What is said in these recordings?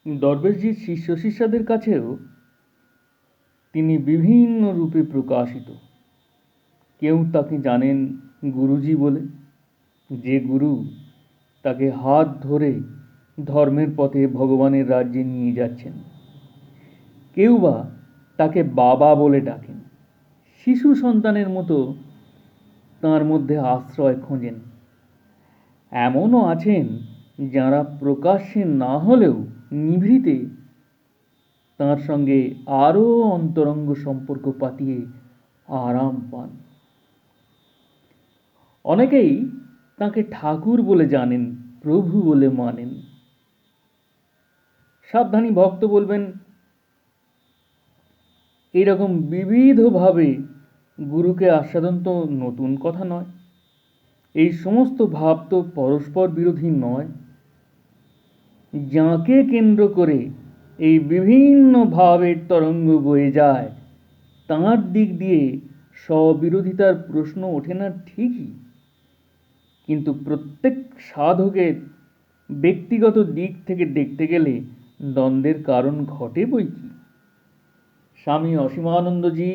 দরবেশজির শিষ্য শিষ্যাদের কাছেও তিনি বিভিন্ন রূপে প্রকাশিত। কেউ তাকে জানেন গুরুজি বলে, যে গুরু তাকে হাত ধরে ধর্মের পথে ভগবানের রাজ্যে নিয়ে যাচ্ছেন। কেউ বা তাকে বাবা বলে ডাকেন, শিশু সন্তানের মতো তাঁর মধ্যে আশ্রয় খোঁজেন। এমনও আছেন যারা প্রকাশ্যে না হলেও নিভৃতে তাঁর সঙ্গে আরও অন্তরঙ্গ সম্পর্ক পাতিয়ে আরাম পান। অনেকেই তাঁকে ঠাকুর বলে জানেন, প্রভু বলে মানেন। সাবধানী ভক্ত বলবেন, এইরকম বিবিধভাবে গুরুকে আস্বাদন তো নতুন কথা নয়। এই সমস্ত ভাব তো পরস্পর বিরোধী নয়। যাকে কেন্দ্র করে এই বিভিন্ন ভাবের তরঙ্গ বয়ে যায়, তাঁর দিক দিয়ে স্ববিরোধিতার প্রশ্ন ওঠে না ঠিকই, কিন্তু প্রত্যেক সাধকের ব্যক্তিগত দিক থেকে দেখতে গেলে দ্বন্দ্বের কারণ ঘটে বই কি। স্বামী অসীমানন্দজি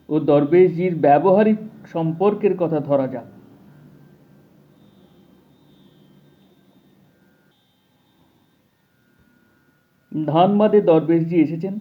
ও দরবেশজির ব্যবহারিক সম্পর্কের কথা ধরা যাক। ধানবাদে দরবেশজি এসেছেন।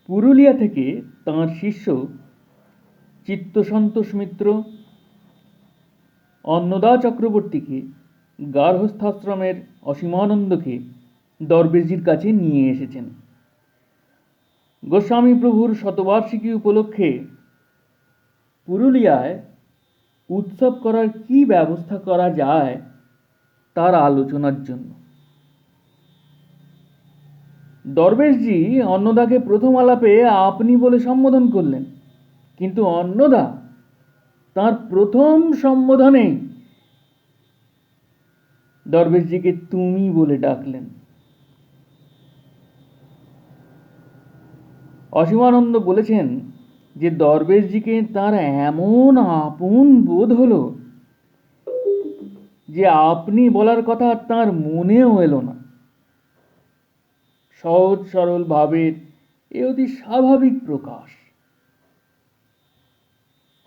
পুরুলিয়া থেকে তাঁর শিষ্য চিত্তসন্তোষ মিত্র অন্নদা চক্রবর্তীকে, গার্হস্থ্যাশ্রমের অসীমানন্দকে দরবেশজির কাছে নিয়ে এসেছেন। গোস্বামী প্রভুর শতবার্ষিকী উপলক্ষে পুরুলিয়ায় উৎসব করার কি ব্যবস্থা করা যায় তার আলোচনার জন্য। দরবেশজি অন্নদাকে প্রথম আলাপে আপনি বলে সম্বোধন করলেন, কিন্তু অন্নদা তার প্রথম সম্বোধনেই দরবেশজিকে তুমি বলে ডাকলেন। অসীমানন্দ বলেছেন যে দরবেশজিকে তার এমন আপন বোধ হলো যে আপনি বলার কথা তার মনেও এলো না। সহজ সরল ভাবের এ অতি স্বাভাবিক প্রকাশ।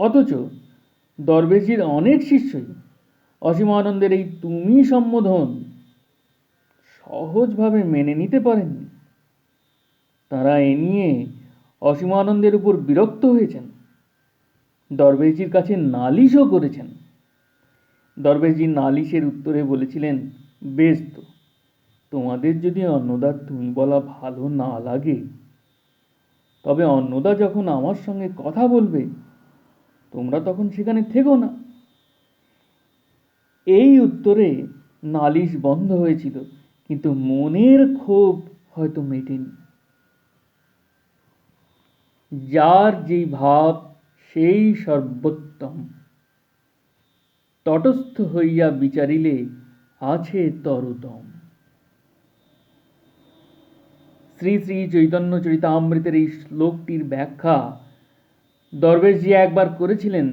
অথচ দরবেশজির অনেক শিষ্যই অসীমানন্দের এই তুমি সম্বোধন সহজভাবে মেনে নিতে পারেননি। তারা এ নিয়ে অসীমানন্দের উপর বিরক্ত হয়েছেন, দরবেশজির কাছে নালিশও করেছেন। দরবেশজি নালিশের উত্তরে বলেছিলেন, বেশ তো, তোমাদের যদি অন্নদার তুমি বলা ভালো না লাগে, তবে অন্নদা যখন আমার সঙ্গে কথা বলবে তোমরা তখন সেখানে থেকো না। এই উত্তরে নালিশ বন্ধ হয়েছিল, কিন্তু মনের ক্ষোভ হয়তো মেটেনি। যার যেই ভাব সেই সর্বোত্তম, তটস্থ হইয়া বিচারিলে আছে তরুতম। শ্রী শ্রী চৈতন্য চরিতামৃতের এই শ্লোকটির ব্যাখ্যা দরবেশজি একবার করেছিলেন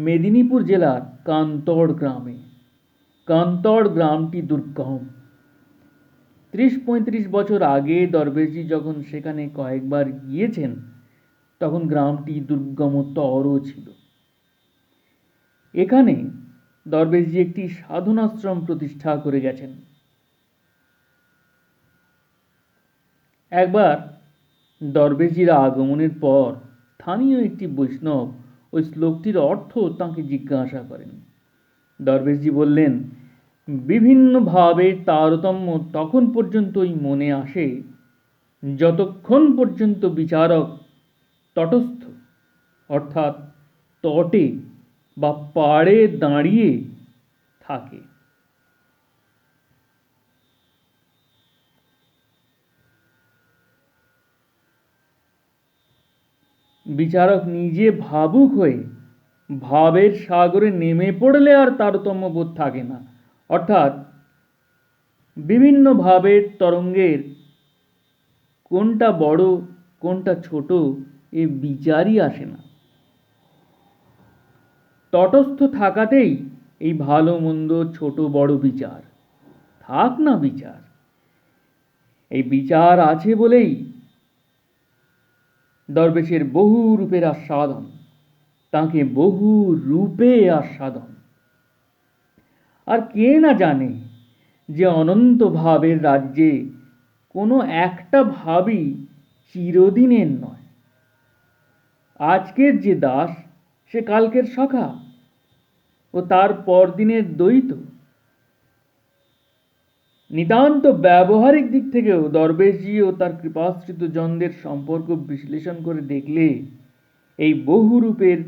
মেদিনীপুর জেলার কান্তড় গ্রামে। কান্তড় গ্রামটি দুর্গম। 30-35 বছর আগে দরবেশজি যখন সেখানে কয়েকবার গিয়েছেন, তখন গ্রামটি দুর্গমতর ছিল। এখানে দরবেশজি একটি সাধনাশ্রম প্রতিষ্ঠা করে গেছেন। একবার দরবেশজির আগমনের পর স্থানীয় একটি বৈষ্ণব ওই শ্লোকটির অর্থ তাঁকে জিজ্ঞাসা করেন। দরবেশজি বললেন, বিভিন্ন ভাবের তারতম্য তখন পর্যন্তই মনে আসে যতক্ষণ পর্যন্ত বিচারক তটস্থ অর্থাৎ তটে বা পাড়ে দাঁড়িয়ে থাকে। বিচারক নিজে ভাবুক হয়ে ভাবের সাগরে নেমে পড়লে আর তারতম্য বোধ থাকে না, অর্থাৎ বিভিন্ন ভাবের তরঙ্গের কোনটা বড় কোনটা ছোট এ বিচারই আসে না। তটস্থ থাকাতেই এই ভালো মন্দ ছোট বড় বিচার থাক না বিচার। এই বিচার আছে বলেই দরবেশের বহু রূপের আস্বাদন, তাকে বহু রূপে আস্বাদন। আর কে না জানে যে অনন্ত ভাবের রাজ্যে কোনো একটা ভাবই চিরদিনের নয়। আজকের যে দাস সে কালকের সখা ও তার পরদিনের দ্বৈত। নিতান্ত ব্যবহারিক দিক থেকেও দরবেশজি ও তার কৃপাশ্রিত জনদের সম্পর্ক বিশ্লেষণ করে দেখলে এই বহুরূপের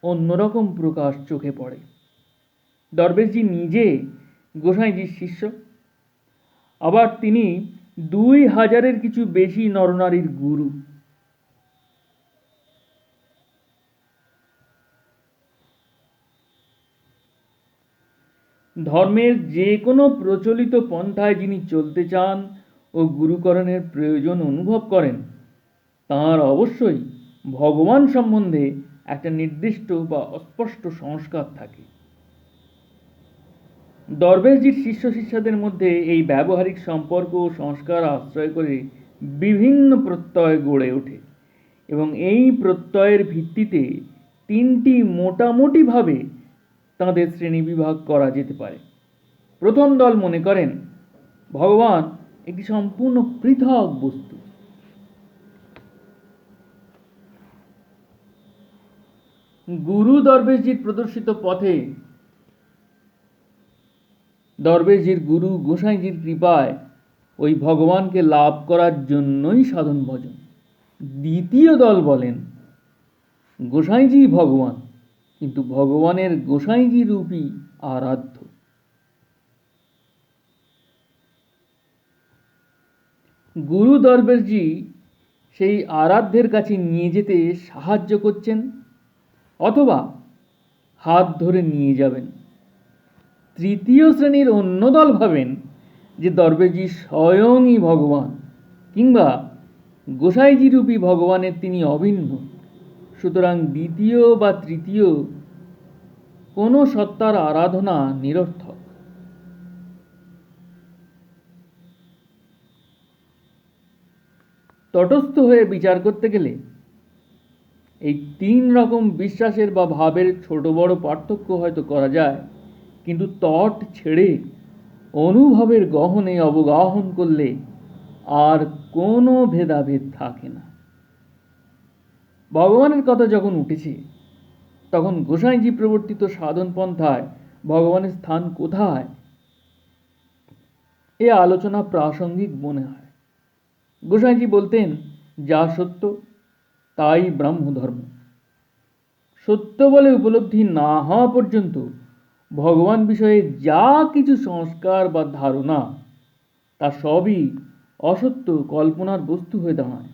অন্যরকম প্রকাশ চোখে পড়ে। দরবেশজি নিজে গোসাইজির শিষ্য, আবার তিনি 2000-এর কিছু বেশি নরনারীর গুরু। ধর্মের যে কোনো প্রচলিত পন্থায় যিনি চলতে চান ও গুরুকরণের প্রয়োজন অনুভব করেন, তাঁর অবশ্যই ভগবান সম্বন্ধে একটা নির্দিষ্ট বা অস্পষ্ট সংস্কার থাকে। দরবেশজির শিষ্য শিষ্যদের মধ্যে এই ব্যবহারিক সম্পর্ক ও সংস্কার আশ্রয় করে বিভিন্ন প্রত্যয় গড়ে ওঠে এবং এই প্রত্যয়ের ভিত্তিতে 3টি মোটামুটিভাবে তাঁদের শ্রেণীবিভাগ করা যেতে পারে। প্রথম দল মনে করেন ভগবান একটি সম্পূর্ণ পৃথক বস্তু। গুরু দরবেশজির প্রদর্শিত পথে দরবেশজির গুরু গোসাইজির কৃপায় ওই ভগবানকে লাভ করার জন্যই সাধন ভজন। দ্বিতীয় দল বলেন গোসাইজি ভগবান, কিন্তু ভগবানের গোসাইজি রূপী আরাধ্য। গুরু দরবেশজি সেই আরাধ্যের কাছে নিয়ে যেতে সাহায্য করছেন অথবা হাত ধরে নিয়ে যাবেন। তৃতীয় শ্রেণীর অন্য দল ভাবেন যে দরবেশজি স্বয়ংই ভগবান কিংবা গোসাইজি রূপী ভগবানের তিনি অভিন্ন, সুতরাং দ্বিতীয় বা তৃতীয় কোনো সত্তার আরাধনা নিরর্থক। তটস্থ হয়ে বিচার করতে গেলে এই 3 রকম বিশ্বাসের বা ভাবের ছোট বড় পার্থক্য হয়তো করা যায়, কিন্তু তট ছেড়ে অনুভবের গহনে অবগাহন করলে আর কোনো ভেদাভেদ থাকে না। ভগবানের কথা যখন উঠেছে, তখন গোসাইজি প্রবর্তিত সাধন পন্থায় ভগবানের স্থান কোথায় এ আলোচনা প্রাসঙ্গিক মনে হয়। গোসাইজি বলতেন, যা সত্য তাই ব্রহ্মধর্ম। সত্য বলে উপলব্ধি না হওয়া পর্যন্ত ভগবান বিষয়ে যা কিছু সংস্কার বা ধারণা, তা সবই অসত্য কল্পনার বস্তু হয়ে দাঁড়ায়।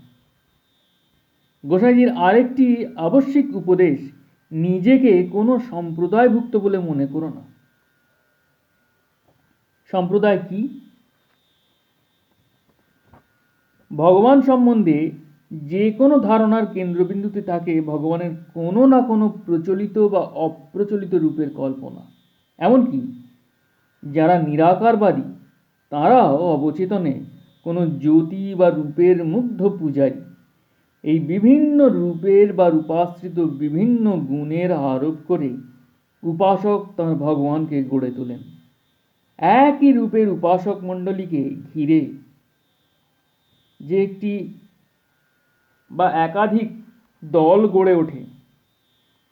গোসাইজির আরেকটি আবশ্যিক উপদেশ, নিজেকে কোনো সম্প্রদায়ভুক্ত বলে মনে করো না। সম্প্রদায় কি? ভগবান সম্বন্ধে যে কোনো ধারণার কেন্দ্রবিন্দুতে থাকে ভগবানের কোনো না কোনো প্রচলিত বা অপ্রচলিত রূপের কল্পনা। এমনকি যারা নিরাকারবাদী তারাও অবচেতনে কোনো জ্যোতি বা রূপের মুগ্ধ পূজারী। এই বিভিন্ন রূপের বা রূপাশ্রিত বিভিন্ন গুণের আরোপ করে উপাসক তাঁর ভগবানকে গড়ে তোলেন। একই রূপের উপাসক মণ্ডলীকে ঘিরে যে একটি বা একাধিক দল গড়ে ওঠে,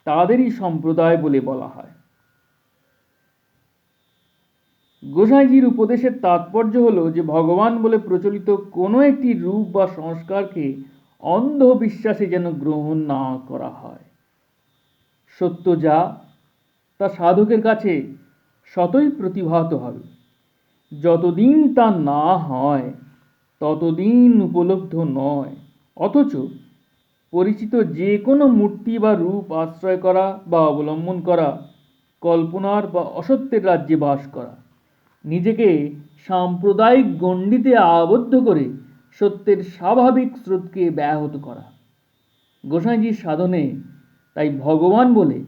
তাদেরই সম্প্রদায় বলে বলা হয়। গোসাইজির উপদেশের তাৎপর্য হলো যে ভগবান বলে প্রচলিত কোনো একটি রূপ বা সংস্কারকে অন্ধবিশ্বাসে যেন গ্রহণ না করা হয়। সত্য যা, তা সাধকের কাছে সতই প্রতিভাত হবে। যতদিন তা না হয় ততদিন উপলব্ধ নয়। অথচ পরিচিত যে কোনো মূর্তি বা রূপ আশ্রয় করা বা অবলম্বন করা কল্পনার বা অসত্যের রাজ্যে বাস করা, নিজেকে সাম্প্রদায়িক গণ্ডিতে আবদ্ধ করে সত্যের স্বাভাবিক স্রোতকে ব্যাহত করা। গোসাইজির সাধনে তাই ভগবান বলে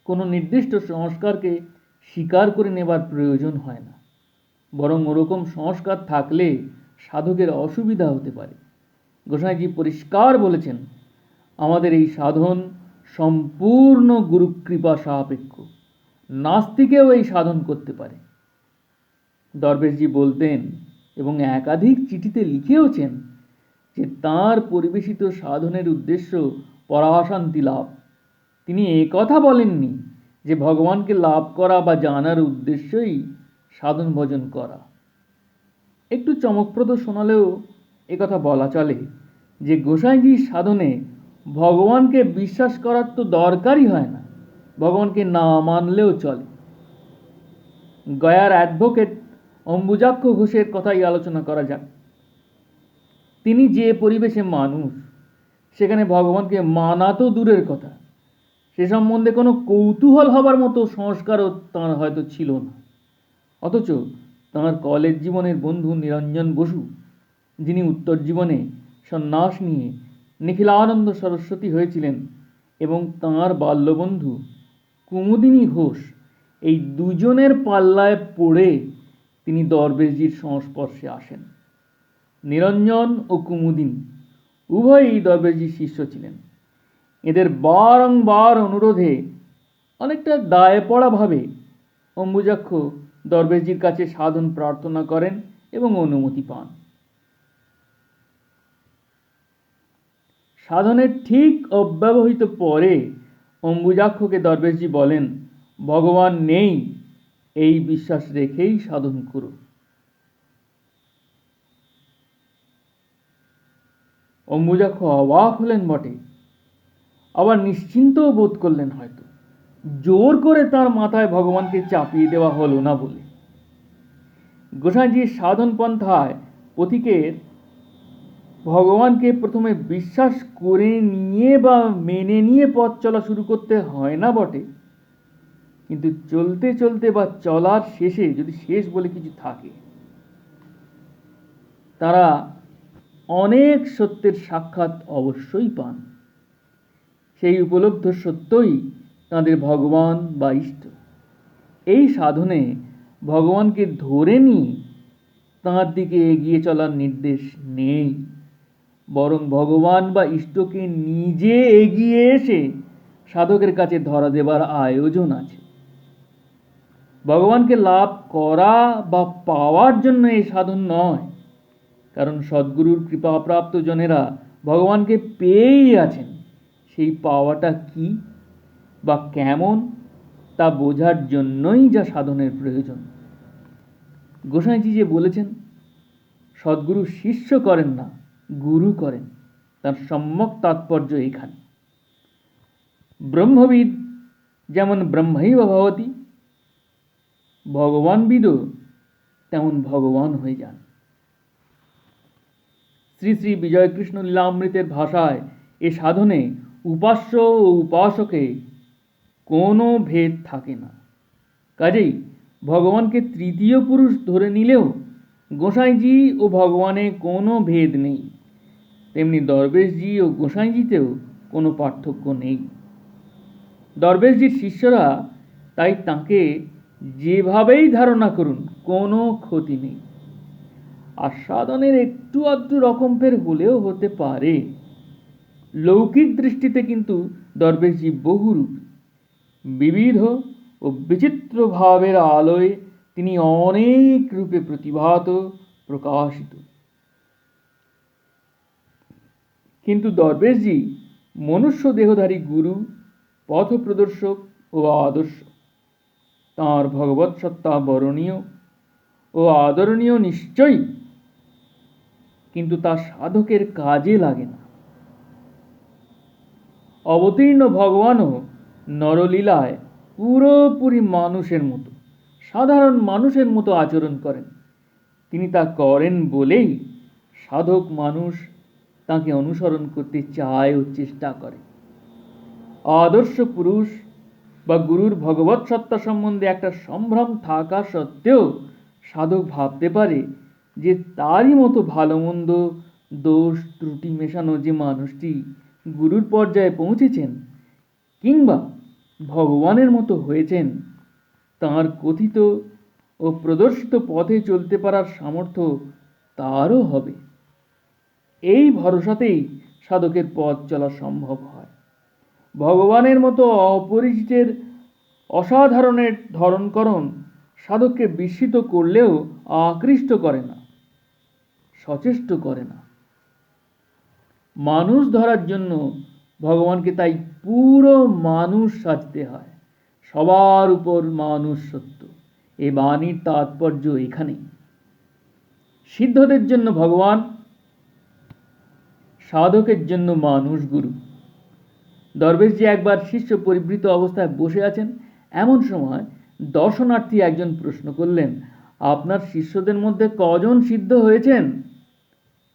কোনো নির্দিষ্ট সংস্কারকে স্বীকার করে নেবার প্রয়োজন হয় না। বরং ওরকম সংস্কার থাকলে সাধকের অসুবিধা হতে পারে। গোসাইজি পরিষ্কার বলেছেন, আমাদের এই সাধন সম্পূর্ণ গুরুকৃপা সাপেক্ষ, নাস্তিকেও এই সাধন করতে পারে। দরবেশজি বলতেন এবং একাধিক চিঠিতে লিখেওছেন যে তাঁর পরিবেশিত সাধনের উদ্দেশ্য পরাশান্তি লাভ। তিনি কথা বলেননি যে ভগবানকে লাভ করা বা জানার উদ্দেশ্যই সাধন ভজন করা। একটু চমকপ্রদ শোনালেও একথা বলা চলে যে গোসাইজির সাধনে ভগবানকে বিশ্বাস করার তো দরকারই হয় না, ভগবানকে না মানলেও চলে। গয়ার অ্যাডভোকেট অম্বুজাক্ষ ঘোষের কথাই আলোচনা করা যাক। তিনি যে পরিবেশে মানুষ, সেখানে ভগবানকে মানা তো দূরের কথা, সে সম্বন্ধে কোনো কৌতূহল হবার মতো সংস্কারও তাঁর হয়তো ছিল না। অথচ তাঁর কলেজ জীবনের বন্ধু নিরঞ্জন বসু, যিনি উত্তর জীবনে সন্ন্যাস নিয়ে নিখিলানন্দ সরস্বতী হয়েছিলেন, এবং তাঁর বাল্যবন্ধু কুমুদিনী ঘোষ, এই দুজনের পাল্লায় পড়ে তিনি দরবেশজির সংস্পর্শে আসেন। নিরঞ্জন ও কুমুদিনী উভয়ই দরবেশজির শিষ্য ছিলেন। এদের বারংবার অনুরোধে, অনেকটা দায়ে পড়া ভাবে, অম্বুজাক্ষ দরবেশজির কাছে সাধন প্রার্থনা করেন এবং অনুমতি পান। সাধনের ঠিক অব্যবহিত পরে অম্বুজাক্ষকে দরবেশজি বলেন, ভগবান নেই এই বিশ্বাস রেখেই সাধন করো। অম্বুজাক্ষ অবাক হলেন বটে, আবার নিশ্চিন্তও বোধ করলেন হয়তো, জোর করে তার মাথায় ভগবানকে চাপিয়ে দেওয়া হলো না বলে। গোসাইজির সাধন পন্থায় পথিকের ভগবানকে প্রথমে বিশ্বাস করে নিয়ে বা মেনে নিয়ে পথ চলা শুরু করতে হয় না বটে, কিন্তু চলতে চলতে বা চলার শেষে, যদি শেষ বলে কিছু থাকে, তারা অনেক সত্যের সাক্ষাৎ অবশ্যই পান। সেই উপলব্ধ সত্যই তাঁদের ভগবান বা ইষ্ট। এই সাধনে ভগবানকে ধরে নিয়ে তাঁর দিকে এগিয়ে চলার নির্দেশ নেই, বরং ভগবান বা ইষ্টকে নিজে এগিয়ে এসে সাধকের কাছে ধরা দেবার আয়োজন আছে। ভগবানকে লাভ করা বা পাওয়ার জন্য এই সাধন নয়, কারণ সদ্গুরুর কৃপাপ্রাপ্ত জনেরা ভগবানকে পেয়েই আছেন। সেই পাওয়াটা কি বা কেমন তা বোঝার জন্যই যা সাধনের প্রয়োজন। গোসাইজি যে বলেছেন সদ্গুরু শিষ্য করেন না, গুরু করেন, তার সম্যক তাৎপর্য এখানে। ব্রহ্মবিদ যেমন ব্রহ্মৈব ভবতি, ভগবানবিদও তেমন ভগবান হয়ে যান। শ্রী শ্রী বিজয়কৃষ্ণ লীলামৃতের ভাষায় এ সাধনে উপাস্য ও উপাসকে কোনো ভেদ থাকে না। কাজেই ভগবানকে তৃতীয় পুরুষ ধরে নিলেও গোসাইজি ও ভগবানে কোনো ভেদ নেই, তেমনি দরবেশজি ও গোসাইজিতেও কোনো পার্থক্য নেই। দরবেশজির শিষ্যরা তাই তাঁকে যেভাবেই ধারণা করুন কোনো ক্ষতি নেই। আর সাধনের একটু আধটু রকম ফের হলেও হতে পারে। লৌকিক দৃষ্টিতে কিন্তু দরবেশজি বহুরূপী, বিবিধ ও বিচিত্র ভাবের আলোয় তিনি অনেক রূপে প্রতিভাত, প্রকাশিত। কিন্তু দরবেশজি মনুষ্য দেহধারী গুরু, পথ প্রদর্শক ও আদর্শ। তাঁর ভগবৎ সত্তা বরণীয় ও আদরণীয় নিশ্চয়ই, কিন্তু তা সাধকের কাজে লাগে না। অবতীর্ণ ভগবানও নরলীলায় পুরোপুরি মানুষের মতো, সাধারণ মানুষের মতো আচরণ করেন। তিনি তা করেন বলেই সাধক মানুষ তাকে অনুসরণ করতে চায় ও চেষ্টা করে। আদর্শ পুরুষ বা গুরুর ভগবৎ সত্তা সম্বন্ধে একটা সম্ভ্রম থাকা সত্ত্বেও সাধক ভাবতে পারে যে তারই মতো ভালো মন্দ, দোষ ত্রুটি মেশানো যে মানুষটি গুরুর পর্যায়ে পৌঁছেছেন কিংবা ভগবানের মতো হয়েছেন, তাঁর কথিত ও প্রদর্শিত পথে চলতে পারার সামর্থ্য তারও হবে। এই ভরসাতেই সাধকের পথ চলা সম্ভব হয়। ভগবানের মতো অপরিচিতের অসাধারণের ধরণকরণ সাধককে বিস্মিত করলেও আকৃষ্ট করে না, সচেষ্ট করে না। মানুষ ধরার জন্য ভগবানকে তাই পুরো মানুষ সাজতে হয়। সবার উপর মানুষ সত্য, এ বাণীর তাৎপর্য এখানেই। সিদ্ধদের জন্য ভগবান, সাধকের জন্য মানুষ গুরু। দরবেশজি একবার শিষ্য পরিবৃত অবস্থায় বসে আছেন। এমন সময় দর্শনার্থী একজন প্রশ্ন করলেন, আপনার শিষ্যদের মধ্যে কজন সিদ্ধ হয়েছেন?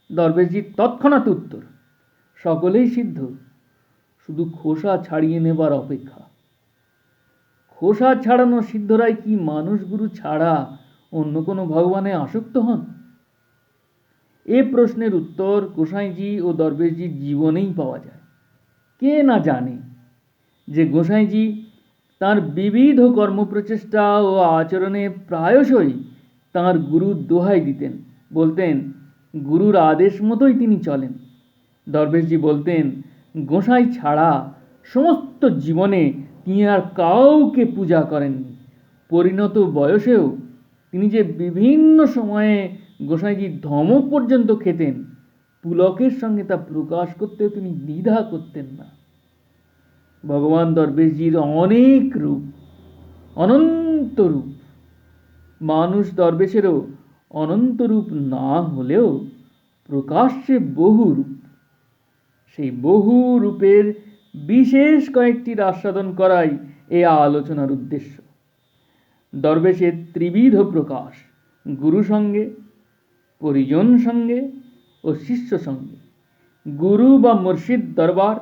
দরবেশজির তৎক্ষণাৎ উত্তর, সকলেই সিদ্ধ, শুধু খোসা ছাড়িয়ে নেবার অপেক্ষা। খোসা ছাড়ানো সিদ্ধরাই কি মানুষ গুরু ছাড়া অন্য কোনো ভগবানে আসক্ত হন? এ প্রশ্নের উত্তর গোসাইজি ও দরবেশজির জীবনেই পাওয়া যায়। কে না জানে যে গোসাইজি তাঁর বিবিধ কর্মপ্রচেষ্টা ও আচরণে প্রায়শই তাঁর গুরুর দোহাই দিতেন, বলতেন গুরুর আদেশ মতোই তিনি চলেন। দরবেশজি বলতেন গোসাই ছাড়া সমস্ত জীবনে তিনি আর কাউকে পূজা করেননি। পরিণত বয়সেও তিনি যে বিভিন্ন সময়ে গোসাইজির ধমক পর্যন্ত খেতেন, পুলকের সঙ্গে তা প্রকাশ করতেও তিনি দ্বিধা করতেন না। ভগবান দরবেশজির অনেক রূপ, অনন্ত রূপ। মানুষ দরবেশেরও অনন্ত রূপ না হলেও প্রকাশ্যে বহু রূপ। সেই বহু রূপের বিশেষ কয়েকটির আস্বাদন করাই এ আলোচনার উদ্দেশ্য। দরবেশের ত্রিবিধ প্রকাশ, গুরু সঙ্গে, পরিজন সঙ্গে ও শিষ্য সঙ্গে। গুরু বা মুর্শিদ দরবার,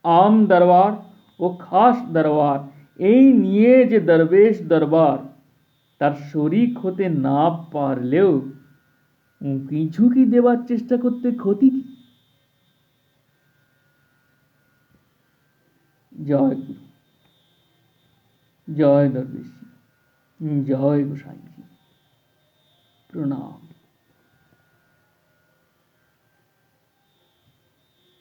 আম দরবার ও খাস দরবার, এই নিয়ে যে দরবেশ দরবার তার শরিক হতে না পারলেও উঁকি ঝুঁকি দেবার চেষ্টা করতে ক্ষতি কি? জয় গুরু, জয় দরবেশজি, জয় গোসাইজি, প্রণাম।